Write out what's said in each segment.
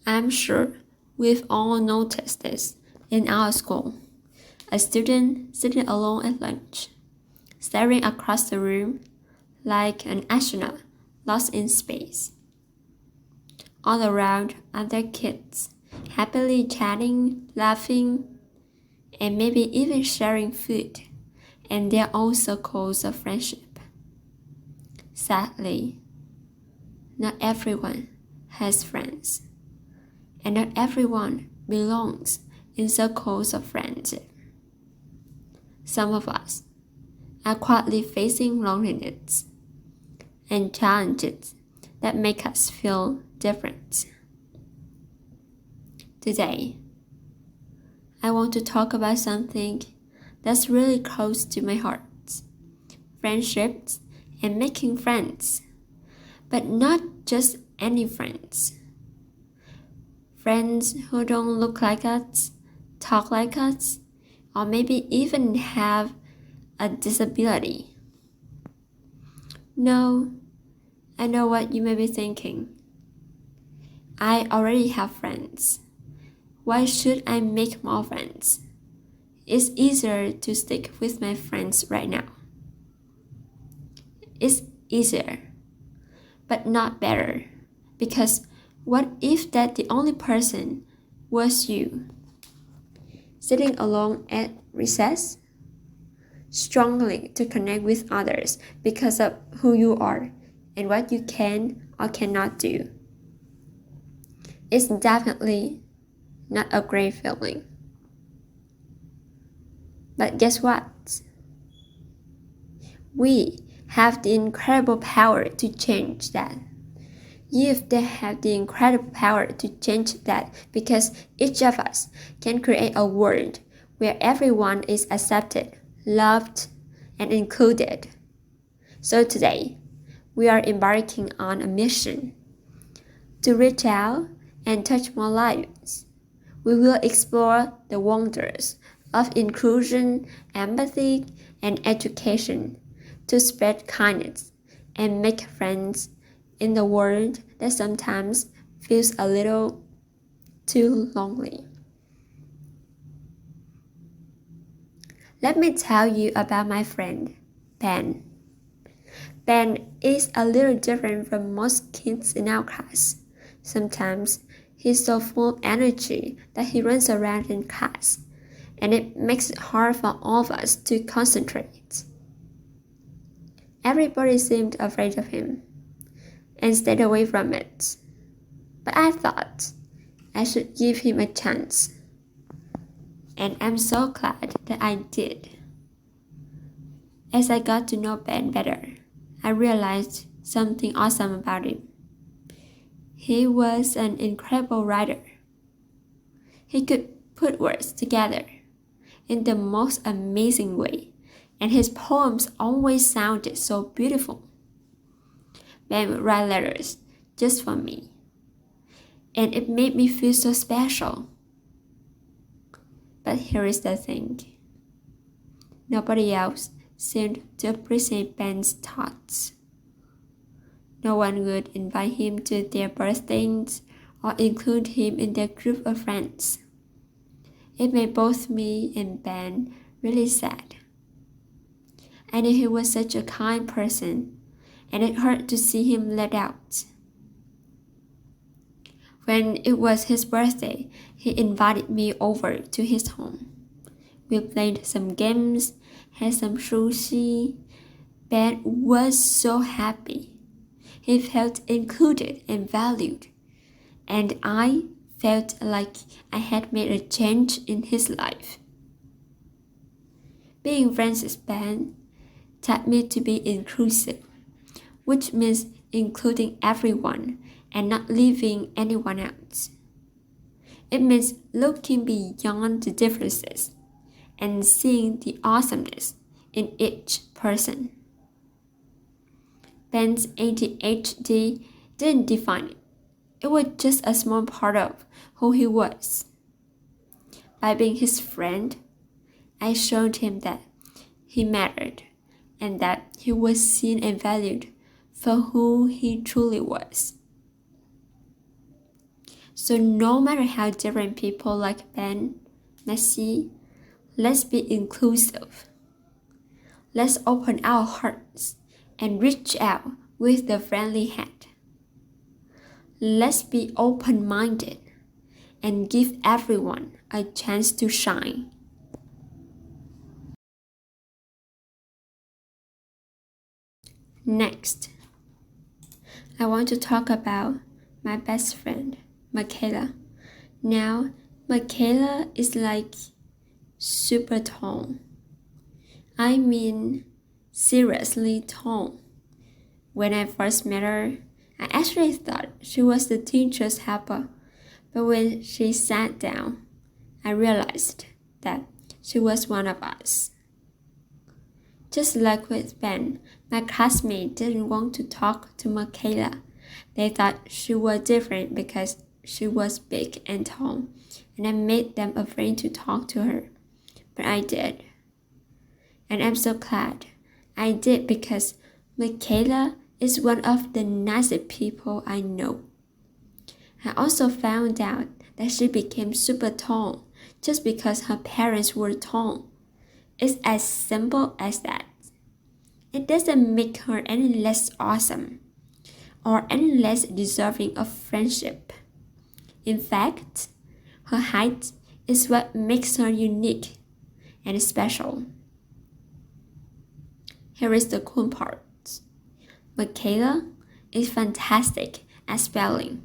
I'm sure we've all noticed this in our school. A student sitting alone at lunch, staring across the room like an astronaut lost in space. All around are their kids, happily chatting, laughing, and maybe even sharing food and their own circles of friendship. Sadly, not everyone has friends, and not everyone belongs in circles of friendship. Some of us are quietly facing loneliness and challenges that make us feel different. Today, I want to talk about something that's really close to my heart: friendships and making friends, but not just any friends. Friends who don't look like us, talk like us, or maybe even have a disability. No, I know what you may be thinking. I already have friends. Why should I make more friends? It's easier to stick with my friends right now. It's easier, but not better. Because what if that the only person was you? Sitting alone at recess? Struggling to connect with others because of who you are and what you can or cannot do. It's definitely not a great feeling. But guess what? We have the incredible power to change that. Youth that have the incredible power to change that because each of us can create a world where everyone is accepted, loved, and included. So today, we are embarking on a mission to reach out and touch more lives. We will explore the wonders of inclusion, empathy, and education to spread kindness and make friends in the world that sometimes feels a little too lonely. Let me tell you about my friend, Ben. Ben is a little different from most kids in our class. Sometimes he's so full of energy that he runs around in class, and it makes it hard for all of us to concentrate. Everybody seemed afraid of him and stayed away from it. But I thought I should give him a chance. And I'm so glad that I did. As I got to know Ben better, I realized something awesome about him. He was an incredible writer. He could put words together in the most amazing way, and his poems always sounded so beautiful. Ben would write letters just for me, and it made me feel so special. But here is the thing. Nobody else seemed to appreciate Ben's thoughts. No one would invite him to their birthdays or include him in their group of friends. It made both me and Ben really sad. I knew he was such a kind person, and it hurt to see him let out. When it was his birthday, he invited me over to his home. We played some games, had some sushi. Ben was so happy. He felt included and valued, and I felt like I had made a change in his life. Being friends with Ben taught me to be inclusive, which means including everyone and not leaving anyone out. It means looking beyond the differences and seeing the awesomeness in each person. Ben's ADHD didn't define it. It was just a small part of who he was. By being his friend, I showed him that he mattered and that he was seen and valued for who he truly was. So no matter how different people like Ben, Messi, let's be inclusive. Let's open our hearts and reach out with the friendly hand. Let's be open-minded and give everyone a chance to shine. Next, I want to talk about my best friend, Michaela. Now, Michaela is like super tall. I mean, seriously tall. When I first met her, I actually thought she was the teacher's helper, but when she sat down, I realized that she was one of us. Just like with Ben, my classmates didn't want to talk to Michaela. They thought she was different because she was big and tall, and I made them afraid to talk to her. But I did. And I'm so glad I did because Michaela is one of the nicest people I know. I also found out that she became super tall just because her parents were tall. It's as simple as that. It doesn't make her any less awesome or any less deserving of friendship. In fact, her height is what makes her unique and special. Here is the cool part. Michaela is fantastic at spelling.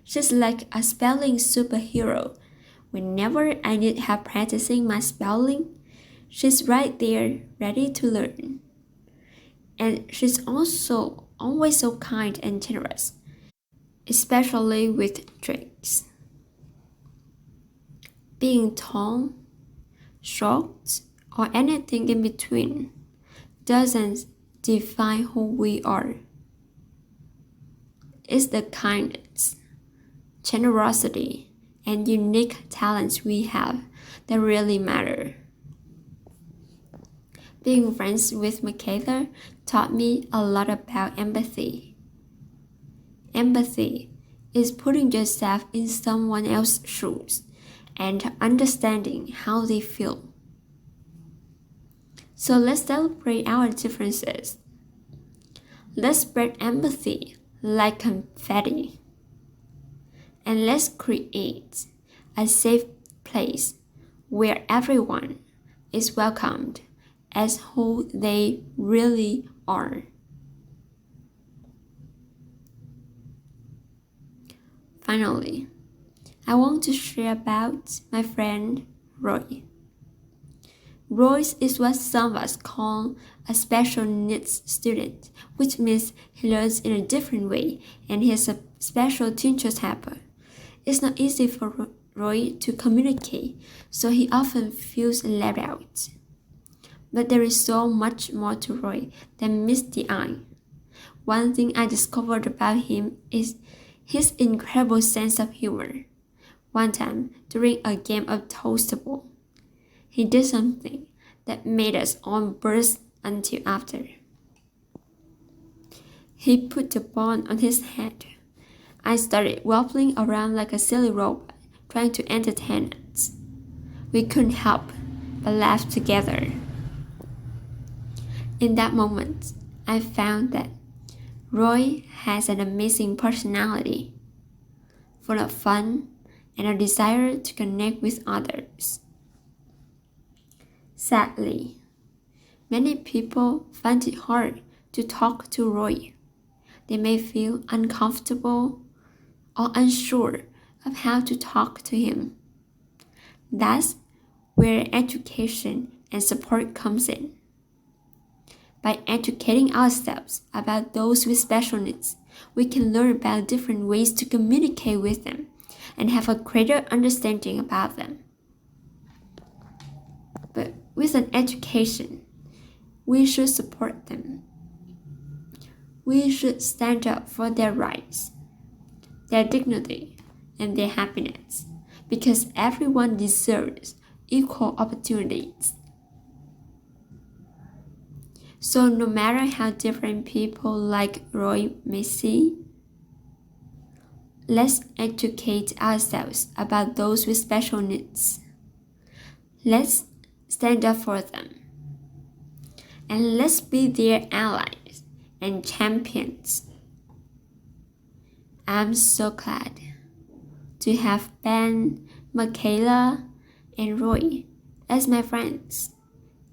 She's like a spelling superhero. Whenever I need help practicing my spelling, she's right there ready to learn. And she's also always so kind and generous, especially with tricks. Being tall, short, or anything in between doesn't define who we are. It's the kindness, generosity, and unique talents we have that really matter. Being friends with Michaela taught me a lot about empathy. Empathy is putting yourself in someone else's shoes and understanding how they feel. So let's celebrate our differences. Let's spread empathy like confetti. And let's create a safe place where everyone is welcomed as who they really are. Finally, I want to share about my friend Roy. Roy is what some of us call a special needs student, which means he learns in a different way and he is a special teacher's helper. It's not easy for Roy to communicate, so he often feels left out. But there is so much more to Roy than meets the eye. One thing I discovered about him is his incredible sense of humor. One time, during a game of Toastable, he did something that made us all burst until after. He put the ball on his head. I started wobbling around like a silly robot, trying to entertain us. We couldn't help but laugh together. In that moment, I found that Roy has an amazing personality, full of fun and a desire to connect with others. Sadly, many people find it hard to talk to Roy. They may feel uncomfortable or unsure of how to talk to him. That's where education and support comes in. By educating ourselves about those with special needs, we can learn about different ways to communicate with them and have a greater understanding about them. But with an education, we should support them. We should stand up for their rights, their dignity, and their happiness, because everyone deserves equal opportunities. So no matter how different people like Roy may see, Let's educate ourselves about those with special needs. Let's stand up for them. And let's be their allies and champions. I'm so glad to have Ben, Michaela, and Roy as my friends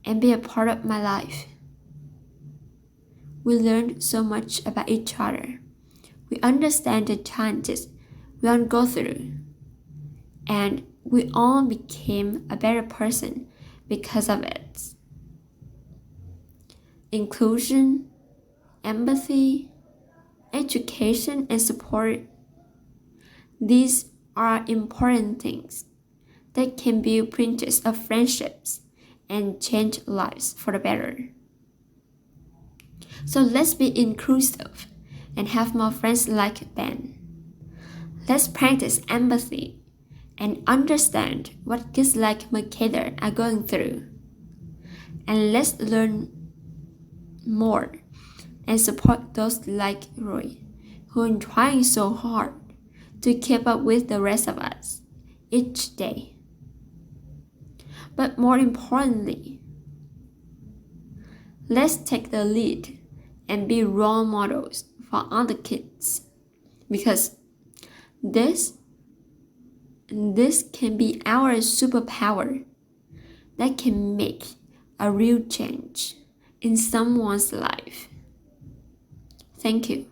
and be a part of my life. We learned so much about each other. We understand the challenges we all go through. And we all became a better person because of it. Inclusion, empathy, education, and support. These are important things that can build bridges of friendships and change lives for the better. So let's be inclusive and have more friends like Ben. Let's practice empathy and understand what kids like Michaela are going through. And let's learn more and support those like Roy, who are trying so hard to keep up with the rest of us each day. But more importantly, let's take the lead and be role models for other kids, because this can be our superpower that can make a real change in someone's life. Thank you.